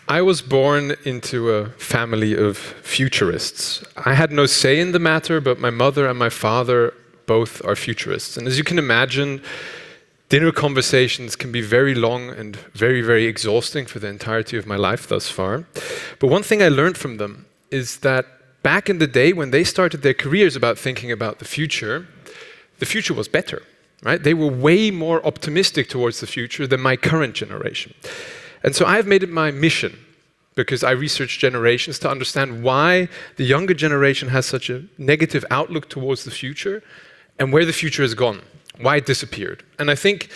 I was born into a family of futurists. I had no say in the matter, but my mother and my father both are futurists. And as you can imagine, dinner conversations can be very long and very, very exhausting for the entirety of my life thus far. But one thing I learned from them is that back in the day when they started their careers about thinking about the future was better, right? They were way more optimistic towards the future than my current generation. And so I've made it my mission, because I research generations, to understand why the younger generation has such a negative outlook towards the future and where the future has gone, why it disappeared. And I think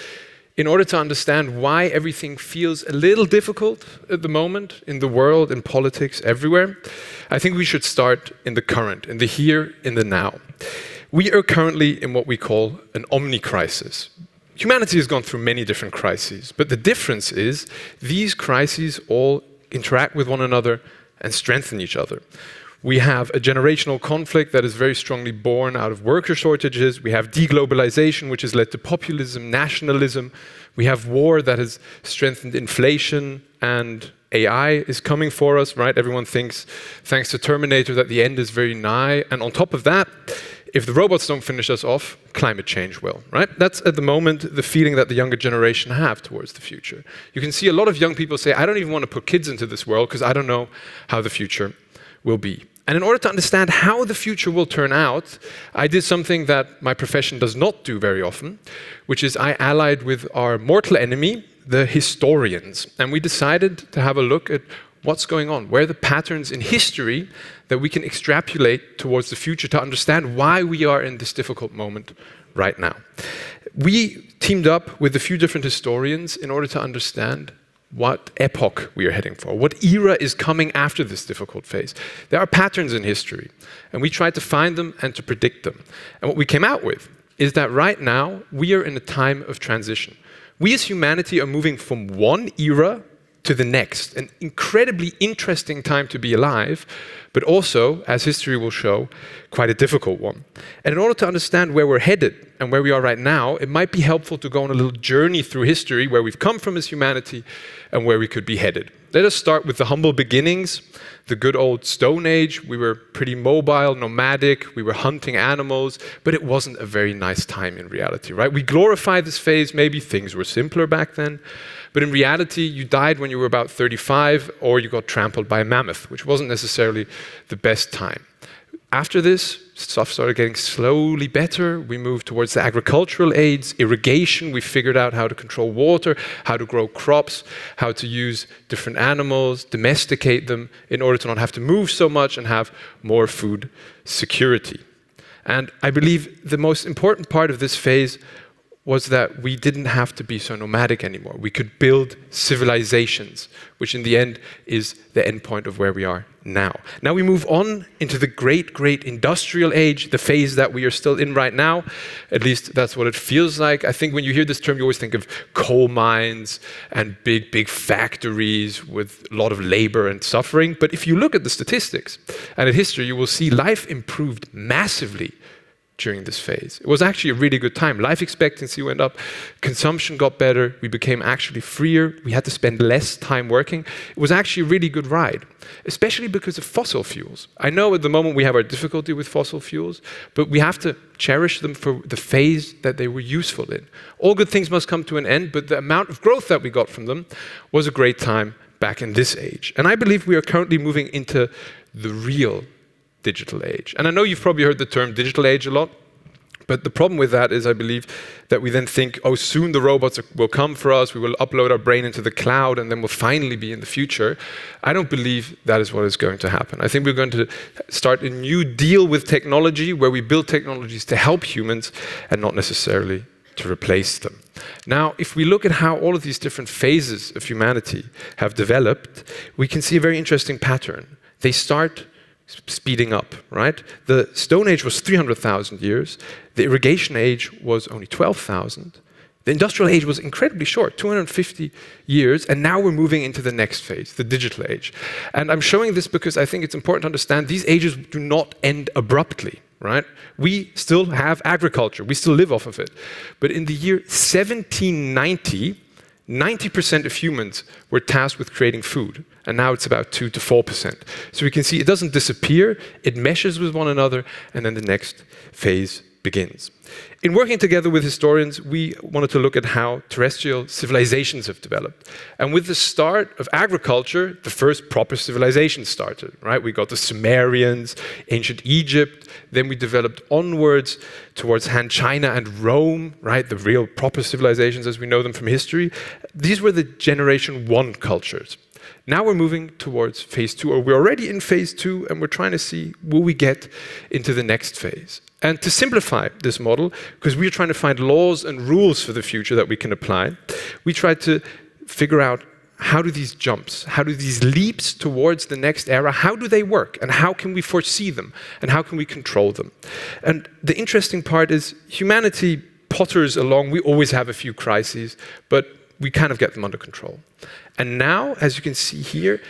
in order to understand why everything feels a little difficult at the moment in the world, in politics, everywhere, I think we should start in the current, in the here, in the now. We are currently in what we call an omni-crisis. Humanity has gone through many different crises, but the difference is these crises all interact with one another and strengthen each other. We have a generational conflict that is very strongly born out of worker shortages. We have deglobalization, which has led to populism, nationalism. We have war that has strengthened inflation, and AI is coming for us, right? Everyone thinks, thanks to Terminator, that the end is very nigh. And on top of that, if the robots don't finish us off, climate change will, right? That's at the moment the feeling that the younger generation have towards the future. You can see a lot of young people say, I don't even want to put kids into this world because I don't know how the future will be. And in order to understand how the future will turn out, I did something that my profession does not do very often, which is I allied with our mortal enemy, the historians. And we decided to have a look at what's going on, where are the patterns in history that we can extrapolate towards the future to understand why we are in this difficult moment right now. We teamed up with a few different historians in order to understand what epoch we are heading for, what era is coming after this difficult phase. There are patterns in history, and we tried to find them and to predict them. And what we came out with is that right now we are in a time of transition. We as humanity are moving from one era to the next, an incredibly interesting time to be alive, but also, as history will show, quite a difficult one. And in order to understand where we're headed and where we are right now, it might be helpful to go on a little journey through history, where we've come from as humanity and where we could be headed. Let us start with the humble beginnings, the good old Stone Age. We were pretty mobile, nomadic, we were hunting animals, but it wasn't a very nice time in reality, right? We glorify this phase, maybe things were simpler back then, but in reality, you died when you were about 35, or you got trampled by a mammoth, which wasn't necessarily the best time. After this, stuff started getting slowly better. We moved towards the agricultural age, irrigation. We figured out how to control water, how to grow crops, how to use different animals, domesticate them in order to not have to move so much and have more food security. And I believe the most important part of this phase was that we didn't have to be so nomadic anymore. We could build civilizations, which in the end is the end point of where we are now. Now we move on into the great, great industrial age, the phase that we are still in right now. At least that's what it feels like. I think when you hear this term, you always think of coal mines and big, big factories with a lot of labor and suffering. But if you look at the statistics and at history, you will see life improved massively during this phase. It was actually a really good time. Life expectancy went up, consumption got better, we became actually freer, we had to spend less time working. It was actually a really good ride, especially because of fossil fuels. I know at the moment we have our difficulty with fossil fuels, but we have to cherish them for the phase that they were useful in. All good things must come to an end, but the amount of growth that we got from them was a great time back in this age. And I believe we are currently moving into the real digital age. And I know you've probably heard the term digital age a lot, but the problem with that is I believe that we then think, oh, soon the robots will come for us, we will upload our brain into the cloud, and then we'll finally be in the future. I don't believe that is what is going to happen. I think we're going to start a new deal with technology where we build technologies to help humans and not necessarily to replace them. Now, if we look at how all of these different phases of humanity have developed, we can see a very interesting pattern. They start speeding up, right? The Stone Age was 300,000 years. The irrigation age was only 12,000. The industrial age was incredibly short, 250 years, and now we're moving into the next phase, the digital age. And I'm showing this because I think it's important to understand these ages do not end abruptly. right? We still have agriculture. We still live off of it. But in the year 1790, 90% of humans were tasked with creating food, and now it's about 2 to 4%. So we can see it doesn't disappear, it meshes with one another, and then the next phase begins. In working together with historians, we wanted to look at how terrestrial civilizations have developed. And with the start of agriculture, the first proper civilization started, right? We got the Sumerians, ancient Egypt, then we developed onwards towards Han China and Rome, right? The real proper civilizations as we know them from history. These were the generation 1 cultures. Now we're moving towards phase 2, or we're already in phase 2, and we're trying to see, will we get into the next phase? And to simplify this model, because we're trying to find laws and rules for the future that we can apply, we tried to figure out how do these jumps, how do these leaps towards the next era, how do they work? And how can we foresee them? And how can we control them? And the interesting part is humanity potters along. We always have a few crises, but we kind of get them under control. And now, as you can see here,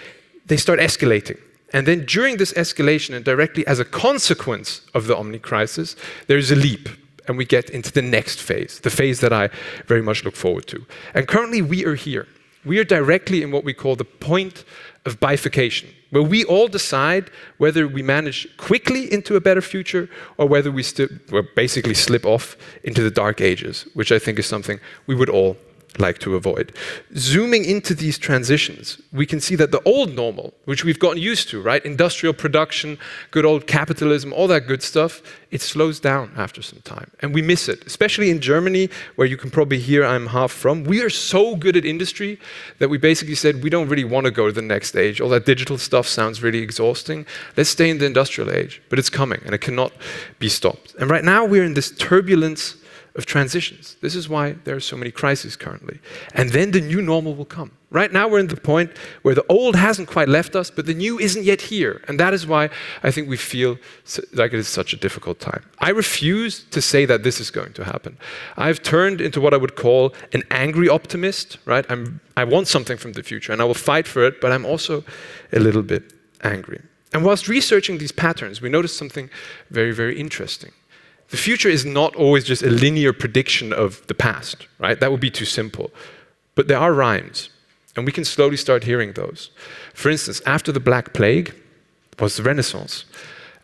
they start escalating. And then during this escalation, and directly as a consequence of the Omni crisis, there's a leap, and we get into the next phase, the phase that I very much look forward to. And currently we are here. We are directly in what we call the point of bifurcation, where we all decide whether we manage quickly into a better future or whether we basically slip off into the dark ages, which I think is something we would all like to avoid. Zooming into these transitions, we can see that the old normal, which we've gotten used to, right? Industrial production, good old capitalism, all that good stuff, it slows down after some time. And we miss it, especially in Germany, where you can probably hear I'm half from. We are so good at industry that we basically said we don't really want to go to the next age. All that digital stuff sounds really exhausting. Let's stay in the industrial age. But it's coming, and it cannot be stopped. And right now we're in this turbulence of transitions. This is why there are so many crises currently. And then the new normal will come. Right now we're in the point where the old hasn't quite left us, but the new isn't yet here. And that is why I think we feel like it is such a difficult time. I refuse to say that this is going to happen. I've turned into what I would call an angry optimist, right? I want something from the future and I will fight for it, but I'm also a little bit angry. And whilst researching these patterns, we noticed something very, very interesting. The future is not always just a linear prediction of the past, right? That would be too simple. But there are rhymes, and we can slowly start hearing those. For instance, after the Black Plague was the Renaissance.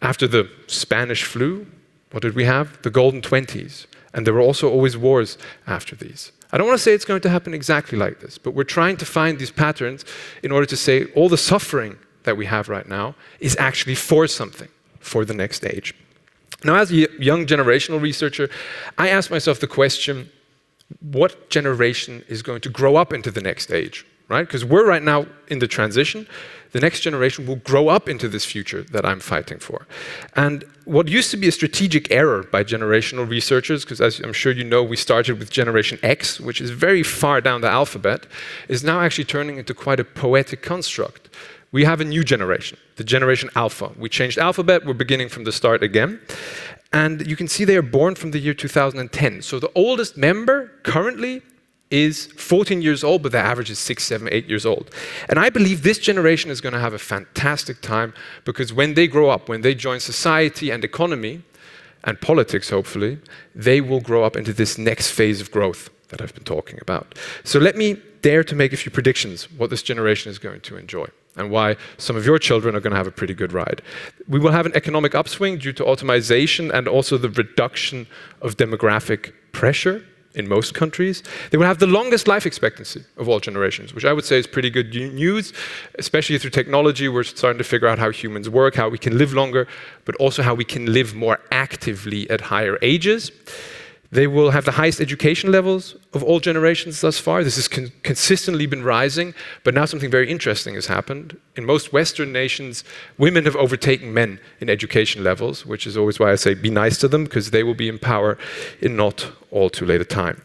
After the Spanish flu, what did we have? The Golden Twenties. And there were also always wars after these. I don't want to say it's going to happen exactly like this, but we're trying to find these patterns in order to say all the suffering that we have right now is actually for something, for the next age. Now, as a young generational researcher, I ask myself the question, what generation is going to grow up into the next age, right? Because we're right now in the transition. The next generation will grow up into this future that I'm fighting for. And what used to be a strategic error by generational researchers, because as I'm sure you know, we started with Generation X, which is very far down the alphabet, is now actually turning into quite a poetic construct. We have a new generation, the Generation Alpha. We changed alphabet, we're beginning from the start again. And you can see they are born from the year 2010. So the oldest member currently is 14 years old, but their average is 6, 7, 8 years old. And I believe this generation is going to have a fantastic time because when they grow up, when they join society and economy, and politics hopefully, they will grow up into this next phase of growth that I've been talking about. So let me dare to make a few predictions what this generation is going to enjoy and why some of your children are going to have a pretty good ride. We will have an economic upswing due to automation and also the reduction of demographic pressure in most countries. They will have the longest life expectancy of all generations, which I would say is pretty good news, especially through technology. We're starting to figure out how humans work, how we can live longer, but also how we can live more actively at higher ages. They will have the highest education levels of all generations thus far. This has consistently been rising, but now something very interesting has happened. In most Western nations, women have overtaken men in education levels, which is always why I say be nice to them, because they will be in power in not all too late a time.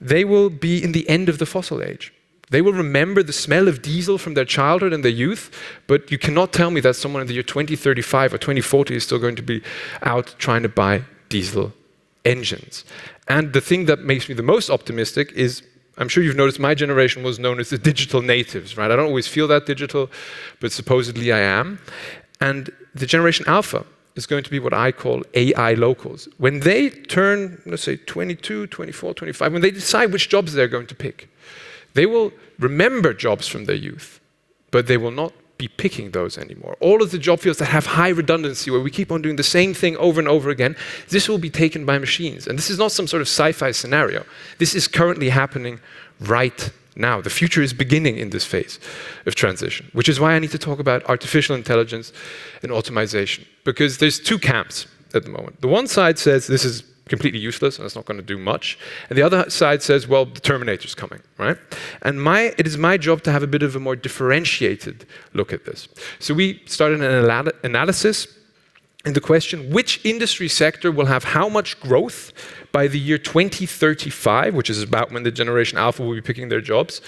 They will be in the end of the fossil age. They will remember the smell of diesel from their childhood and their youth, but you cannot tell me that someone in the year 2035 or 2040 is still going to be out trying to buy diesel engines. And the thing that makes me the most optimistic is, I'm sure you've noticed my generation was known as the digital natives, right? I don't always feel that digital, but supposedly I am. And the Generation Alpha is going to be what I call AI locals. When they turn, let's say 22, 24, 25, when they decide which jobs they're going to pick, they will remember jobs from their youth, but they will not be picking those anymore. All of the job fields that have high redundancy, where we keep on doing the same thing over and over again, this will be taken by machines. And this is not some sort of sci-fi scenario. This is currently happening right now. The future is beginning in this phase of transition, which is why I need to talk about artificial intelligence and automation, because there's two camps at the moment. The one side says this is completely useless and it's not going to do much, and the other side says, well, the Terminator's coming, right? And it is my job to have a bit of a more differentiated look at this. So we started an analysis in the question, which industry sector will have how much growth by the year 2035, which is about when the generation Alpha will be picking their jobs,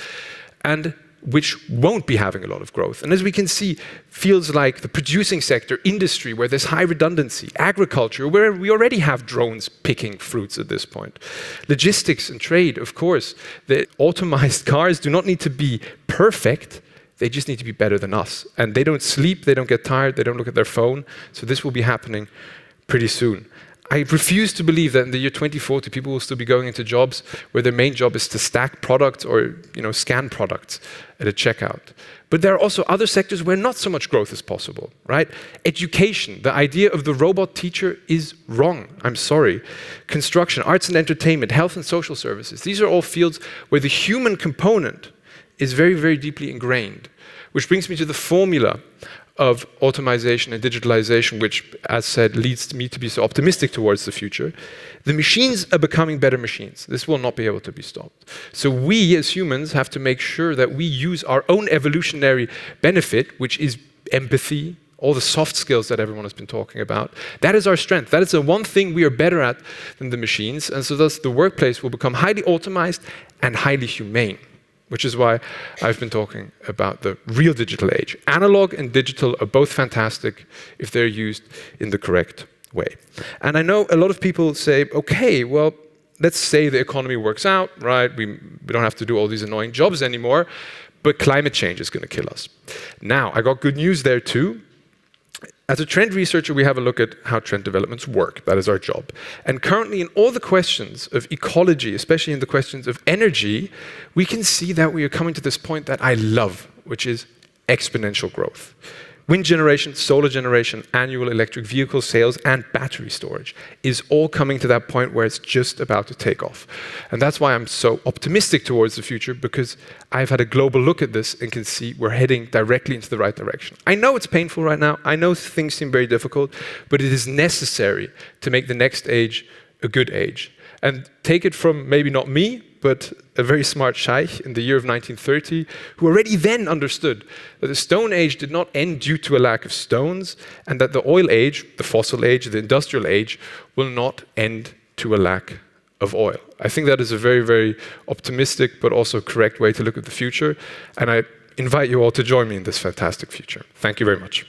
and which won't be having a lot of growth. And as we can see, fields like the producing sector, industry, where there's high redundancy, agriculture, where we already have drones picking fruits at this point. Logistics and trade, of course. The automized cars do not need to be perfect, they just need to be better than us. And they don't sleep, they don't get tired, they don't look at their phone. So this will be happening pretty soon. I refuse to believe that in the year 2040, people will still be going into jobs where their main job is to stack products or scan products at a checkout. But there are also other sectors where not so much growth is possible, right? Education, the idea of the robot teacher is wrong. I'm sorry. Construction, arts and entertainment, health and social services. These are all fields where the human component is very, very deeply ingrained. Which brings me to the formula of automation and digitalization, which, as said, leads me to be so optimistic towards the future. The machines are becoming better machines. This will not be able to be stopped. So we, as humans, have to make sure that we use our own evolutionary benefit, which is empathy, all the soft skills that everyone has been talking about. That is our strength. That is the one thing we are better at than the machines. And so thus the workplace will become highly automized and highly humane, which is why I've been talking about the real digital age. Analog and digital are both fantastic if they're used in the correct way. And I know a lot of people say, okay, well, let's say the economy works out, right? We don't have to do all these annoying jobs anymore, but climate change is going to kill us. Now, I got good news there too. As a trend researcher, we have a look at how trend developments work. That is our job. And currently, in all the questions of ecology, especially in the questions of energy, we can see that we are coming to this point that I love, which is exponential growth. Wind generation, solar generation, annual electric vehicle sales, and battery storage is all coming to that point where it's just about to take off. And that's why I'm so optimistic towards the future, because I've had a global look at this and can see we're heading directly into the right direction. I know it's painful right now. I know things seem very difficult, but it is necessary to make the next age a good age. And take it from maybe not me, but a very smart sheikh in the year of 1930, who already then understood that the Stone Age did not end due to a lack of stones, and that the oil age, the fossil age, the industrial age, will not end to a lack of oil. I think that is a very, very optimistic, but also correct way to look at the future, and I invite you all to join me in this fantastic future. Thank you very much.